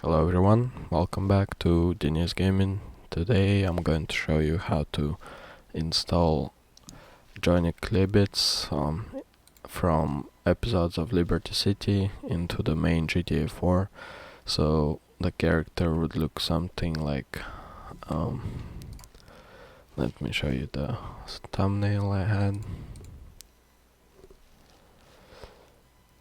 Hello everyone, welcome back to Genius Gaming. Today I'm going to show you how to install Johnny Klebitz from episodes of Liberty City into the main GTA 4. So the character would look something like, let me show you the thumbnail I had.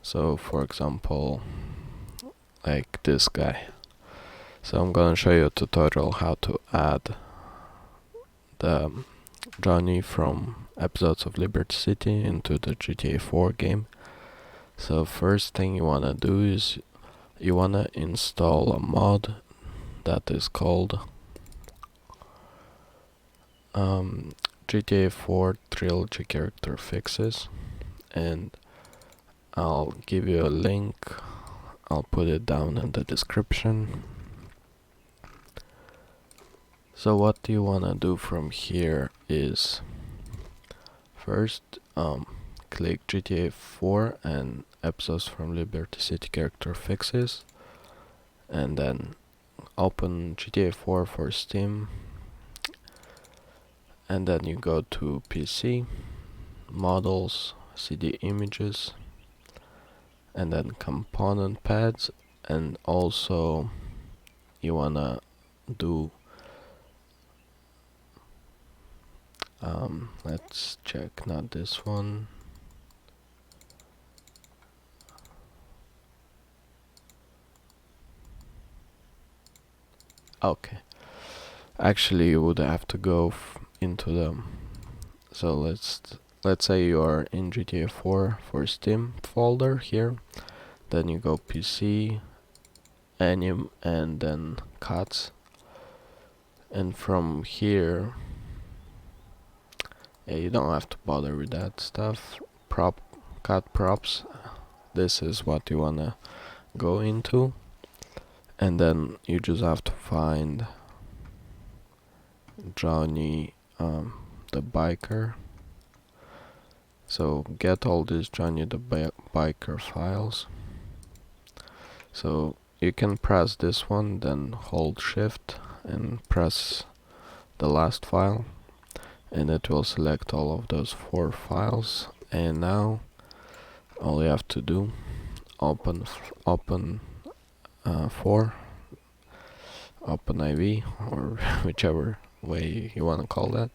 So for example, like this guy. So I'm gonna show you a tutorial how to add the Johnny from episodes of Liberty City into the GTA 4 game. So first thing you wanna do is you wanna install a mod that is called GTA 4 Trilogy Character Fixes, and I'll give you a link. I'll put it down in the description. So what you wanna do from here is first click GTA 4 and episodes from Liberty City Character Fixes, and then open GTA 4 for Steam, and then you go to PC, Models, CD Images, and then Component Pads, and also you wanna do let's check, not this one. Okay, actually you would have to go into the, so let's say you are in GTA 4 for Steam folder here, then you go PC, Anim, and then Cuts, and from here, yeah, you don't have to bother with that stuff. Cut props, this is what you wanna go into, and then you just have to find Johnny the biker. So get all these Johnny the biker files. So you can press this one, then hold shift and press the last file, and it will select all of those 4 files. And now all you have to do, open 4, open IV, or whichever way you want to call that.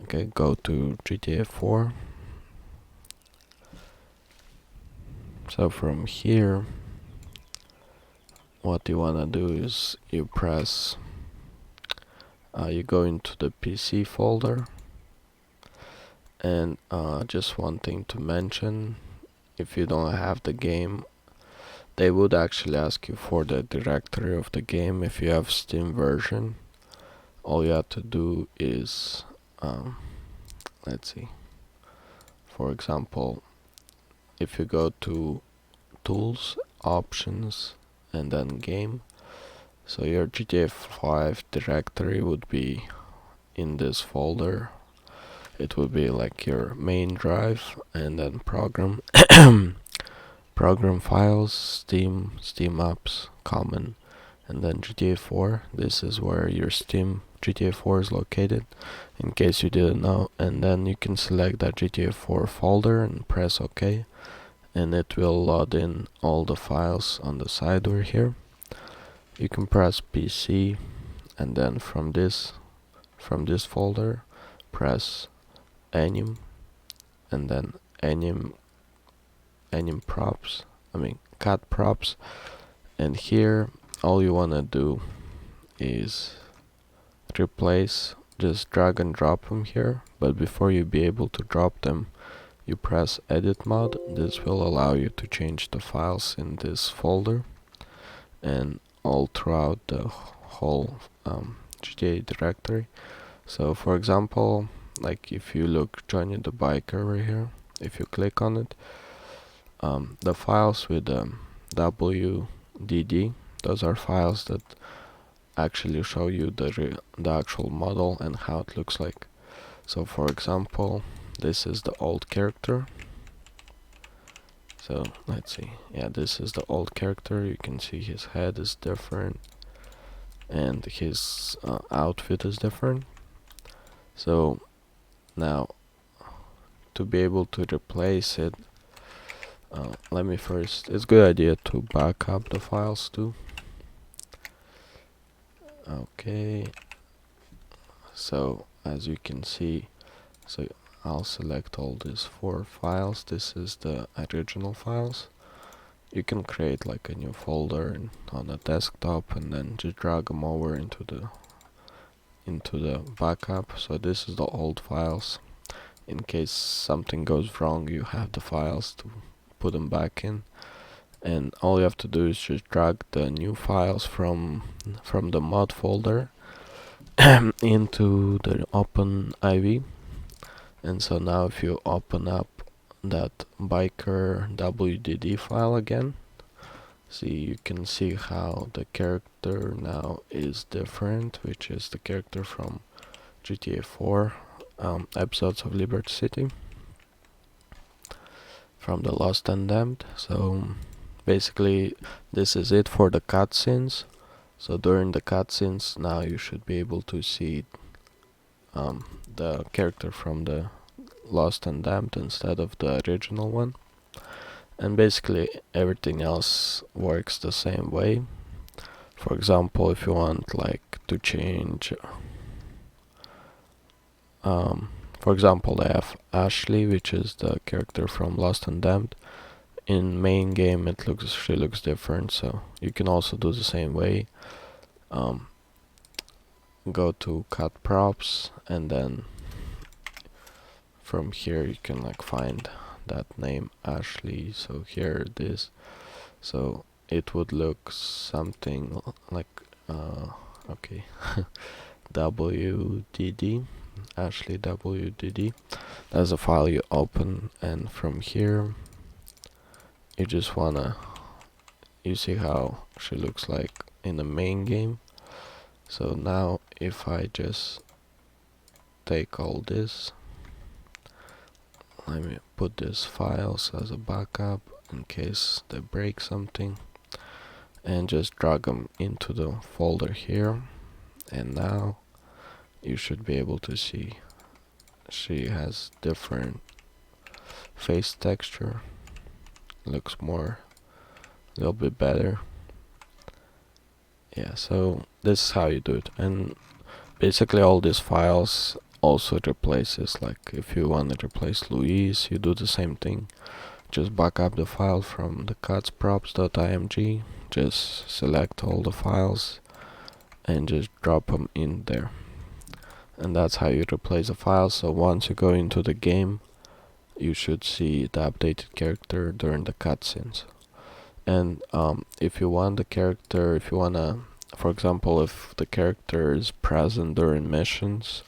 Okay, go to GTA 4. So from here, what you want to do is you press, you go into the PC folder, and just one thing to mention, if you don't have the game, they would actually ask you for the directory of the game. If you have Steam version, all you have to do is let's see, for example, if you go to Tools, Options, and then Game, so your GTA 5 directory would be in this folder. It would be like your main drive, and then Program, Program Files, Steam, Steam Apps, Common, and then GTA 4. This is where your Steam GTA 4 is located, in case you didn't know. And then you can select that GTA 4 folder and press OK, and it will load in all the files on the side over here. You can press PC, and then from this folder press Anim, and then Anim props, cut props, and here all you wanna do is replace, just drag and drop them here, but before you be able to drop them, you press edit mode. This will allow you to change the files in this folder and all throughout the whole GTA directory. So for example, like if you look Johnny the biker right here, if you click on it, the files with WDD, those are files that actually show you the actual model and how it looks like. So for example, this is the old character. So let's see. Yeah, this is the old character. You can see his head is different and his outfit is different. So now to be able to replace it, let me first, it's a good idea to back up the files too. Okay, so as you can see, so I'll select all these 4 files. This is the original files. You can create like a new folder on the desktop and then just drag them over into the backup. So this is the old files. In case something goes wrong, you have the files to put them back in. And all you have to do is just drag the new files from the mod folder into the OpenIV. And so now if you open up that biker WDD file again, see, you can see how the character now is different, which is the character from GTA 4 episodes of Liberty City from the Lost and Damned. So basically this is it for the cutscenes. So during the cutscenes now you should be able to see the character from the Lost and Damned instead of the original one. And basically everything else works the same way. For example, if you want like to change for example, I have Ashley, which is the character from Lost and Damned. In main game she looks different, so you can also do the same way. Go to cut props, and then from here you can like find that name Ashley. So here it is. So it would look something like okay WDD, Ashley WDD. That's a file you open, and from here you just you see how she looks like in the main game. So now if I just take all this, let me put these files as a backup in case they break something, and just drag them into the folder here, and now you should be able to see she has different face texture, looks a little bit better. Yeah, so this is how you do it. And basically all these files also replaces, like if you want to replace Louise, you do the same thing. Just back up the file from the cutsprops.img, just select all the files and just drop them in there. And that's how you replace a file. So once you go into the game, you should see the updated character during the cutscenes. And if you want the character, if you wanna, for example, if the character is present during missions,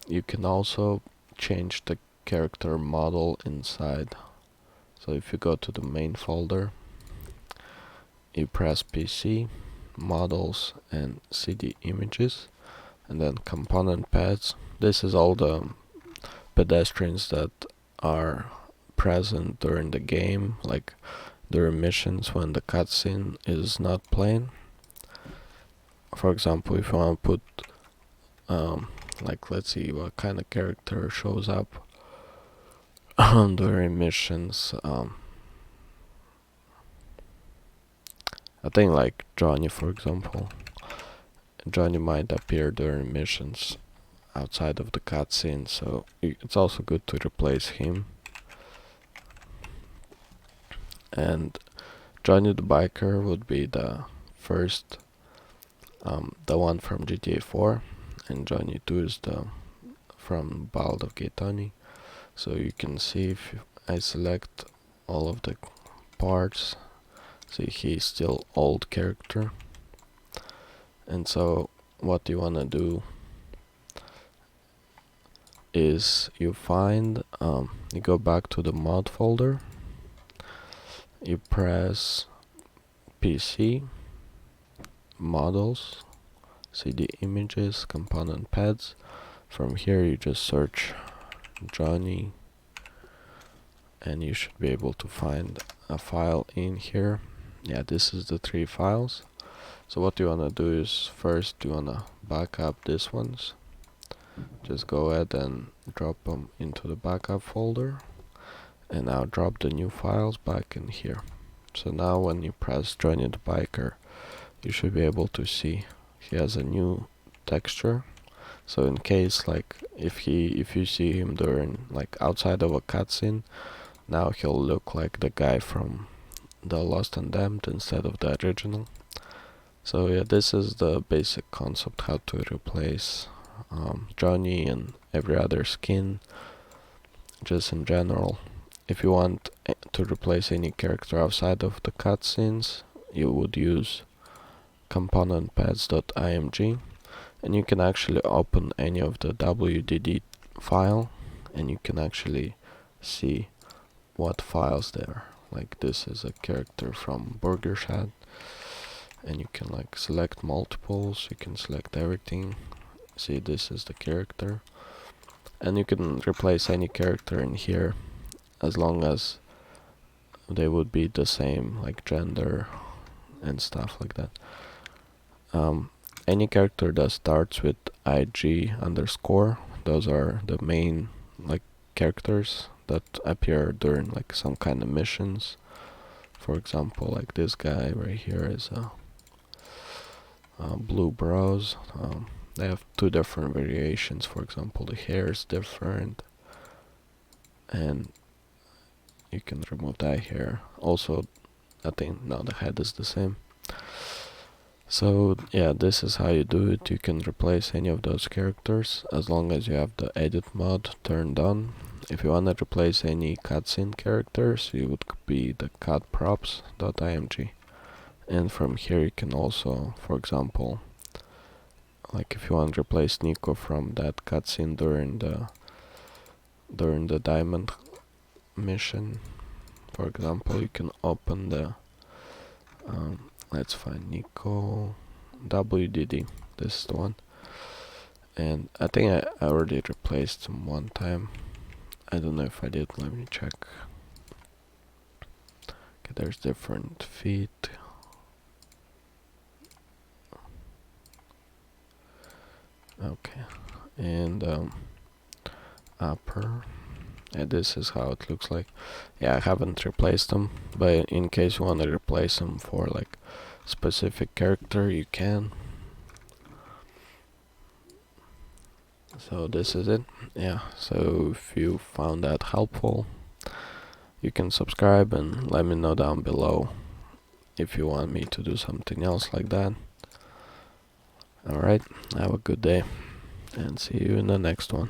you can also change the character model inside. So if you go to the main folder, you press PC, models, and CD images, and then component paths. This is all the pedestrians that are present during the game, like during missions when the cutscene is not playing. For example, if you want to put like, let's see what kind of character shows up during missions. I think like Johnny, for example. Johnny might appear during missions outside of the cutscene, so it's also good to replace him. And Johnny the Biker would be the first, the one from GTA 4, and Johnny 2 is the from Ballad of Gay Tony. So you can see if I select all of the parts, see he's still old character. And so what you wanna do is you go back to the mod folder, you press PC, models, CD images, component paths. From here you just search Johnny, and you should be able to find a file in here. Yeah, this is the 3 files. So what you wanna do is first you wanna back up these ones. Just go ahead and drop them into the backup folder, and now drop the new files back in here. So now when you press Johnny the Biker, you should be able to see he has a new texture. So in case like if you see him during like outside of a cutscene, now he'll look like the guy from the Lost and Damned instead of the original. So yeah, this is the basic concept how to replace Johnny and every other skin, just in general. If you want to replace any character outside of the cutscenes, you would use componentpaths.img, and you can actually open any of the WDD file, and you can actually see what files there. Like this is a character from Burger Shad, and you can like select multiples, you can select everything. See, this is the character, and you can replace any character in here as long as they would be the same, like gender and stuff like that. Any character that starts with IG underscore, those are the main like characters that appear during like some kind of missions. For example, like this guy right here is Blue Bros. They have 2 different variations. For example, the hair is different, and you can remove that hair. Also, I think now the head is the same. So yeah, this is how you do it. You can replace any of those characters as long as you have the edit mode turned on. If you want to replace any cutscene characters, you would be the cutprops.img, and from here you can also, for example, like if you want to replace Nico from that cutscene during the diamond mission, for example, you can open the let's find Nico WDD. This is the one, and I think I already replaced him one time. I don't know if I did. Let me check. Okay, there's different feet. Okay, and upper. And this is how it looks like. Yeah, I haven't replaced them, but in case you want to replace them for like specific character, you can. So this is it. Yeah, so if you found that helpful, you can subscribe and let me know down below if you want me to do something else like that. Alright, have a good day, and see you in the next one.